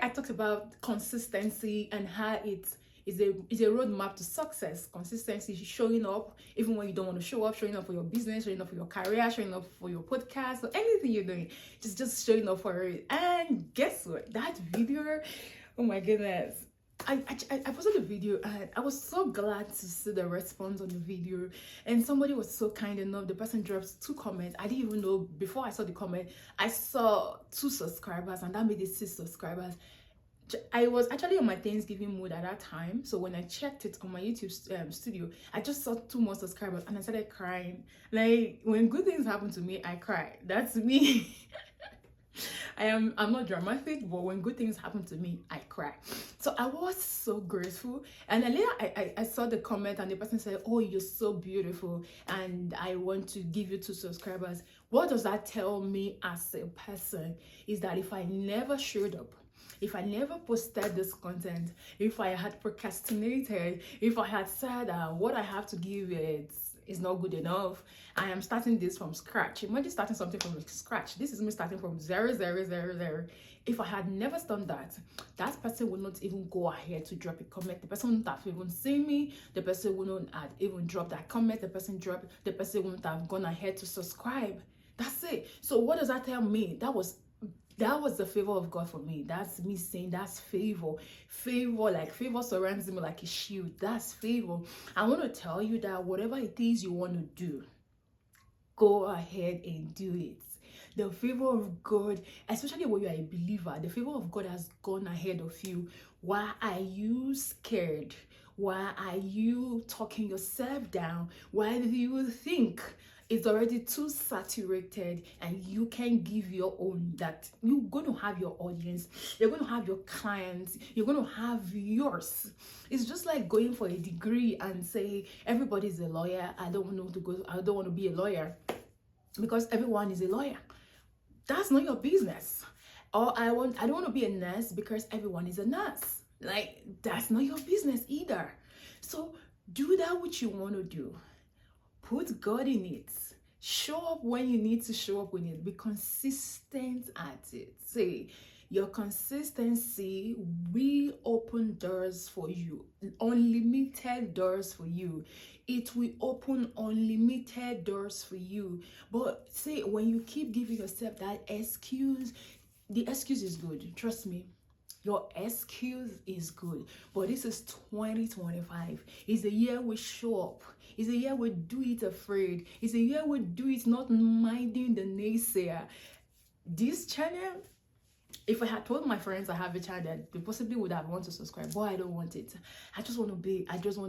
I talked about consistency and how it's a roadmap to success. Consistency, showing up even when you don't want to show up, showing up for your business, showing up for your career, showing up for your podcast or anything you're doing, just showing up for it. And guess what? That video, oh my goodness. I posted a video and I was so glad to see the response on the video, and somebody was so kind enough. The person dropped 2 comments. I didn't even know. Before I saw the comment, I saw 2 subscribers, and that made it 6 subscribers. I was actually on my Thanksgiving mood at that time, so when I checked it on my YouTube studio, I just saw 2 more subscribers and I started crying. Like, when good things happen to me, I cry. That's me. I'm not dramatic, but when good things happen to me, I cry. So I was so grateful. And then later I saw the comment and the person said, oh, you're so beautiful and I want to give you 2 subscribers. What does that tell me as a person is that if I never showed up, if I never posted this content, if I had procrastinated, if I had said what I have to give is not good enough, I am starting this from scratch. Imagine starting something from scratch. This is me starting from 0, 0, 0, 0. If I had never done that, that person would not even go ahead to drop a comment. The person wouldn't have even seen me. The person wouldn't have even dropped that comment. The person wouldn't have gone ahead to subscribe. That's it. So what does that tell me? That was the favor of God for me. That's me saying that's favor. Like favor surrounds me like a shield. That's favor. I want to tell you that whatever it is you want to do, go ahead and do it. The favor of God, especially when you are a believer, the favor of God has gone ahead of you. Why are you scared? Why are you talking yourself down? Why do you think it's already too saturated and you can give your own? That you're going to have your audience, you're going to have your clients, you're going to have yours. It's just like going for a degree and say everybody's a lawyer. I don't want to be a lawyer because everyone is a lawyer. That's not your business. Or I don't want to be a nurse because everyone is a nurse. Like, that's not your business either. So do that which you want to do. Put God in it. Show up when you need to show up with it. Be consistent at it. Say, your consistency will open doors for you. Unlimited doors for you. It will open unlimited doors for you. But say, when you keep giving yourself that excuse, the excuse is good. Trust me. Your excuse is good, but this is 2025. It's a year we show up. It's a year we do it afraid. It's a year we do it not minding the naysayer. This channel, if I had told my friends I have a channel, they possibly would have wanted to subscribe, but I don't want it. I just want to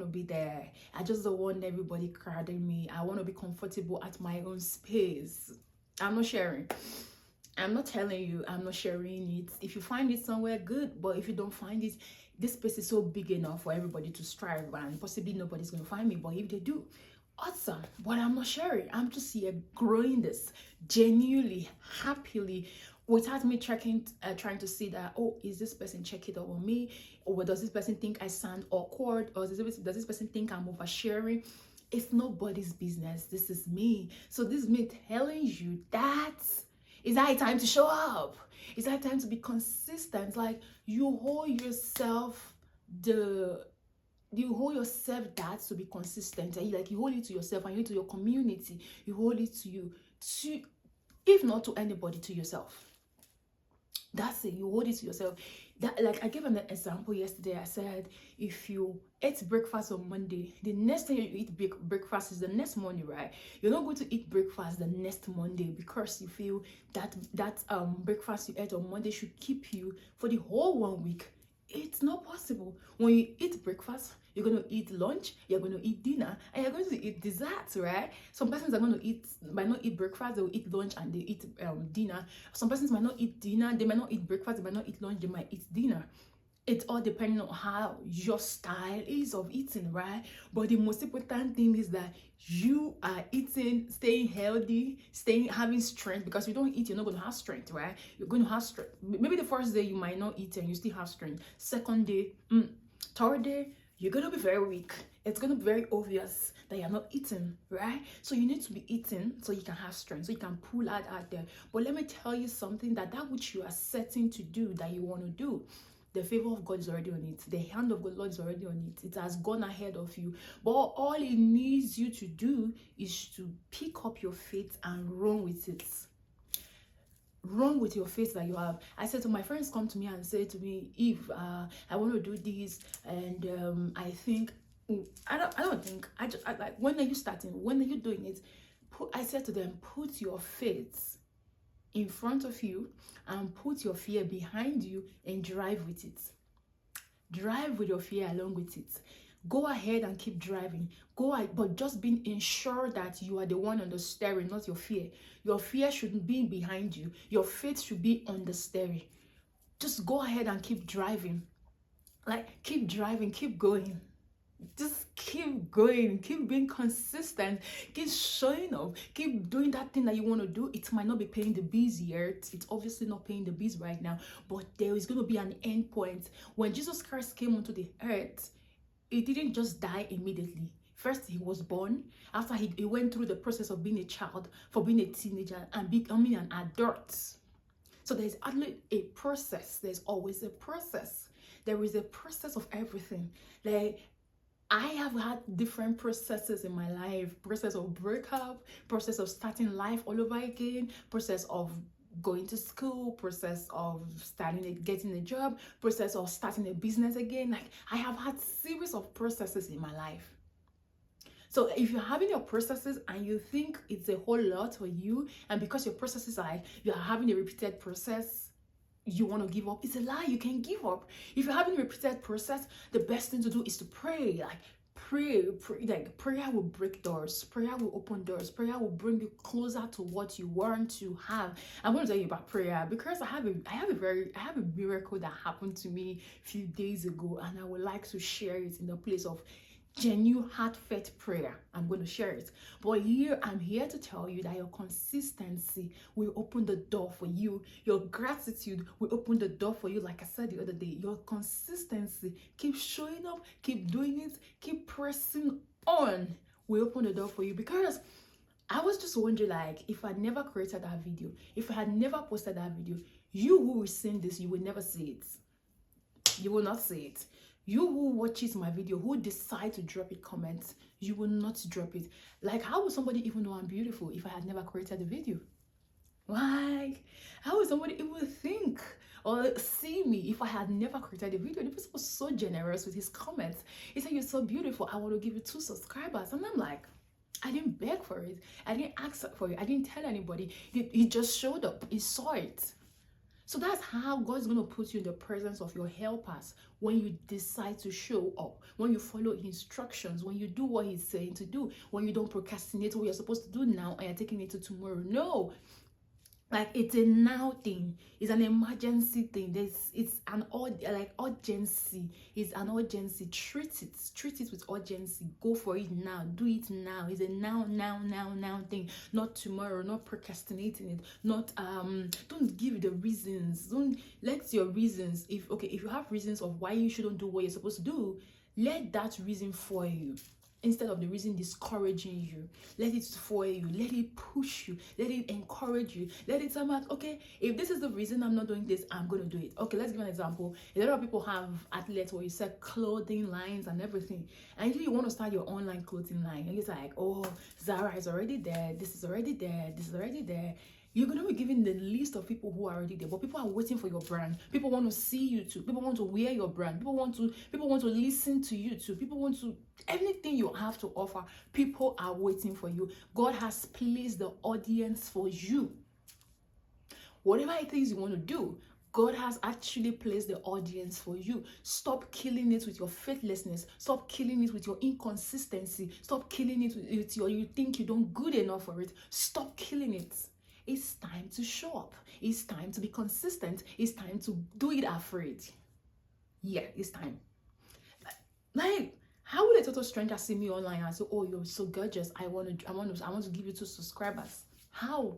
be there. I just don't want everybody crowding me. I want to be comfortable at my own space. I'm not sharing. I'm not telling you, I'm not sharing it. If you find it somewhere, good. But if you don't find it, this space is so big enough for everybody to strive, and possibly nobody's going to find me. But if they do, awesome. But I'm not sharing. I'm just here growing this genuinely, happily, without me trying to see that, oh, is this person checking up on me? Or does this person think I sound awkward? Or does this person think I'm oversharing? It's nobody's business. This is me. So this is me telling you that it's high time to show up. It's high time to be consistent. Like, you hold yourself that to be consistent. And you hold it to yourself, and you hold it to your community. You hold it to you, if not to anybody, to yourself. That's it. You hold it to yourself. Like I gave an example yesterday. I said, if you ate breakfast on Monday, the next time you eat breakfast is the next Monday, right? You're not going to eat breakfast the next Monday because you feel that breakfast you ate on Monday should keep you for the whole 1 week. It's not possible. When you eat breakfast, you're going to eat lunch, you're going to eat dinner, and you're going to eat dessert, right? Some persons might not eat breakfast, they will eat lunch and they eat dinner. Some persons might not eat dinner, they might not eat breakfast, they might not eat lunch, they might eat dinner. It's all depending on how your style is of eating, right? But the most important thing is that you are eating, staying healthy, having strength. Because if you don't eat, you're not going to have strength, right? You're going to have strength. Maybe the first day you might not eat and you still have strength. Second day, third day, you're gonna be very weak. It's gonna be very obvious that you're not eating, right? So you need to be eating so you can have strength, so you can pull out there. But let me tell you something, that which you are setting to do, that you want to do, the favor of God is already on it. The hand of the Lord is already on it. It has gone ahead of you. But all it needs you to do is to pick up your faith and run with it. Run with your faith that you have. I said to my friends, come to me and say to me, if I want to do this, and I think, I don't think, I like, when are you starting? When are you doing it? I said to them, put your faith in front of you and put your fear behind you and drive with it. Drive with your fear along with it. Go ahead and keep driving. Go ahead, but just being ensured that you are the one on the steering, not your fear. Your fear shouldn't be behind you. Your faith should be on the steering. Just go ahead and keep driving. Like, keep driving, keep going. Just keep going, keep being consistent, keep showing up, keep doing that thing that you want to do. It might not be paying the bills yet. It's obviously not paying the bills right now, but there is going to be an end point. When Jesus Christ came onto the earth, he didn't just die immediately. First, he was born. After he went through the process of being a child, for being a teenager, and becoming an adult. So there's actually a process. There's always a process. There is a process of everything. Like, I have had different processes in my life. Process of breakup, process of starting life all over again, process of going to school, process of getting a job, process of starting a business again. Like, I have had series of processes in my life. So if you're having your processes and you think it's a whole lot for you, and because your processes are, you're having a repeated process, you want to give up, it's a lie. You can give up. If you're having a repeated process, the best thing to do is to pray. Like, pray. Like, prayer will break doors. Prayer will open doors. Prayer will bring you closer to what you want to have. I'm going to tell you about prayer because I have a miracle that happened to me a few days ago, and I would like to share it in the place of genuine heartfelt prayer. I'm going to share it. But I'm here to tell you that your consistency will open the door for you. Your gratitude will open the door for you. Like I said the other day, your consistency, keep showing up, keep doing it, keep pressing on, will open the door for you. Because I was just wondering, like, if I never created that video, if I had never posted that video, you who will see this, you will never see it. You will not see it. You who watches my video, who decide to drop it comments, you will not drop it. Like, how would somebody even know I'm beautiful if I had never created the video? Like, how would somebody even think or see me if I had never created a video? The person was so generous with his comments. He said, you're so beautiful, I want to give you 2 subscribers. And I'm like, I didn't beg for it. I didn't ask for it. I didn't tell anybody. He just showed up. He saw it. So that's how God's going to put you in the presence of your helpers when you decide to show up, when you follow instructions, when you do what he's saying to do, when you don't procrastinate what you're supposed to do now and you're taking it to tomorrow. No. Like, it's a now thing. It's an emergency thing. It's an urgency. It's an urgency. Treat it with urgency. Go for it now. Do it now. It's a now thing. Not tomorrow. Not procrastinating it. Not don't give the reasons. Don't let your reasons. If you have reasons of why you shouldn't do what you're supposed to do, let that reason for you. Instead of the reason discouraging you, let it fuel you, let it push you, let it encourage you, let it tell me, okay, if this is the reason I'm not doing this, I'm going to do it. Okay, let's give an example. A lot of people have outlets where you sell clothing lines and everything, and you want to start your online clothing line, and it's like, oh, Zara is already there, this is already there, this is already there. You're going to be given the list of people who are already there, but people are waiting for your brand. People want to see you too. People want to wear your brand. People want to listen to you too. People want to, anything you have to offer, people are waiting for you. God has placed the audience for you. Whatever it is you want to do, God has actually placed the audience for you. Stop killing it with your faithlessness. Stop killing it with your inconsistency. Stop killing it with your, you think you don't good enough for it. Stop killing it. It's time to show up. It's time to be consistent. It's time to do it afraid. Yeah, it's time. Like, how would a total stranger see me online and say, "Oh, you're so gorgeous. I want to give you 2 subscribers." How?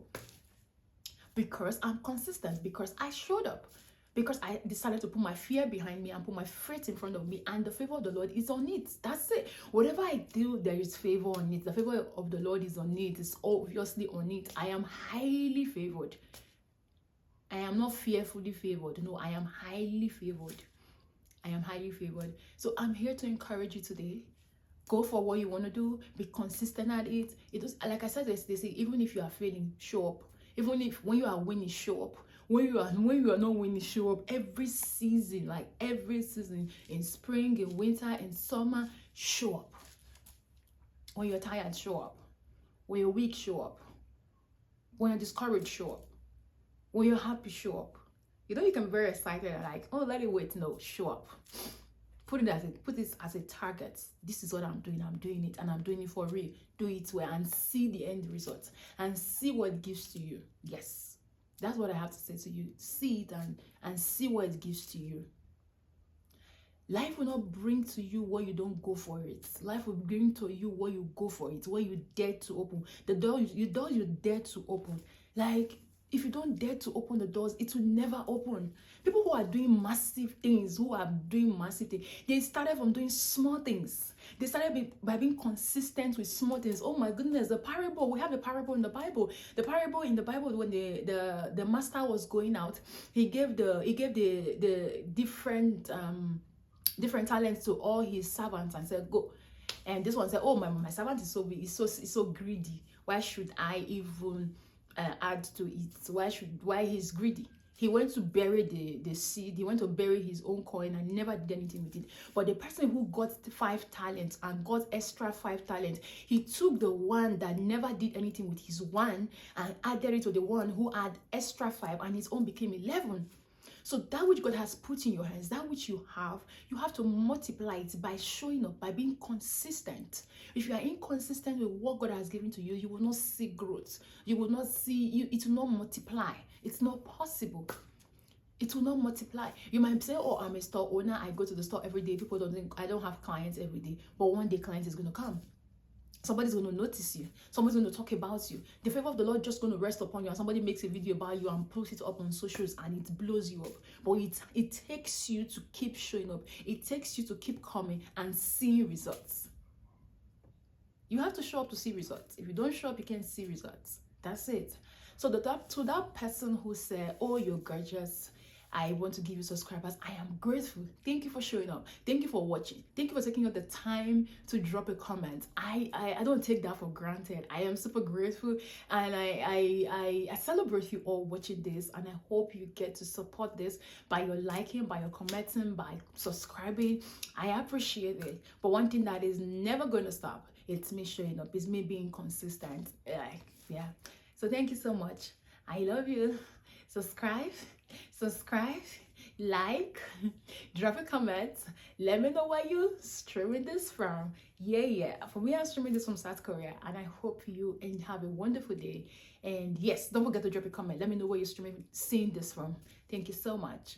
Because I'm consistent. Because I showed up. because I decided to put my fear behind me and put my faith in front of me, and the favor of the Lord is on it. That's it. Whatever I do, there is favor on it. The favor of the Lord is on it. It's obviously on it. I am highly favored. I am not fearfully favored. No, I am highly favored. I am highly favored. So I'm here to encourage you today. Go for what you want to do. Be consistent at it. It is, like I said, they say, even if you are failing, show up. Even if when you are winning, show up. When you are not winning, show up. Every season, like every season, in spring, in winter, in summer, show up. When you're tired, show up. When you're weak, show up. When you're discouraged, show up. When you're happy, show up. You know, you can be very excited and like, oh, let it wait. No, show up. Put this as a target. This is what I'm doing it, and I'm doing it for real. Do it well and see the end result and see what it gives to you. Yes, that's what I have to say to you. See it and see what it gives to you. Life will not bring to you what you don't go for it. Life will bring to you what you go for it, what you dare to open. The door you dare to open. Like, if you don't dare to open the doors, it will never open. People who are doing massive things, they started from doing small things. They started by being consistent with small things. Oh my goodness, the parable. We have the parable in the Bible. The parable in the Bible, when the master was going out, he gave the different talents to all his servants and said, go. And this one said, oh, my servant is so greedy. Why should I even add to it? Why he's greedy? He went to bury the seed. He went to bury his own coin and never did anything with it. But the person who got 5 talents and got extra 5 talents, he took the one that never did anything with his one and added it to the one who had extra 5, and his own became 11. So that which God has put in your hands, that which you have to multiply it by showing up, by being consistent. If you are inconsistent with what God has given to you, you will not see growth. You will not see, it will not multiply. It's not possible. It will not multiply. You might say, oh, I'm a store owner. I go to the store every day. People don't think, I don't have clients every day. But one day client is going to come. Somebody's going to notice you. Somebody's going to talk about you. The favor of the Lord just going to rest upon you, and somebody makes a video about you and posts it up on socials, and it blows you up. But it takes you to keep showing up. It takes you to keep coming and seeing results. You have to show up to see results. If you don't show up, you can't see results. That's it. So to that person who said, oh, you're gorgeous, I want to give you subscribers, I am grateful. Thank you for showing up. Thank you for watching. Thank you for taking out the time to drop a comment. I don't take that for granted. I am super grateful, and I celebrate you all watching this, and I hope you get to support this by your liking, by your commenting, by subscribing. I appreciate it. But one thing that is never going to stop, it's me showing up. It's me being consistent. Yeah. So thank you so much. I love you. Subscribe, like, drop a comment. Let me know where you streaming this from. Yeah. For me, I'm streaming this from South Korea, and I hope you and have a wonderful day. And yes, don't forget to drop a comment. Let me know where you're seeing this from. Thank you so much.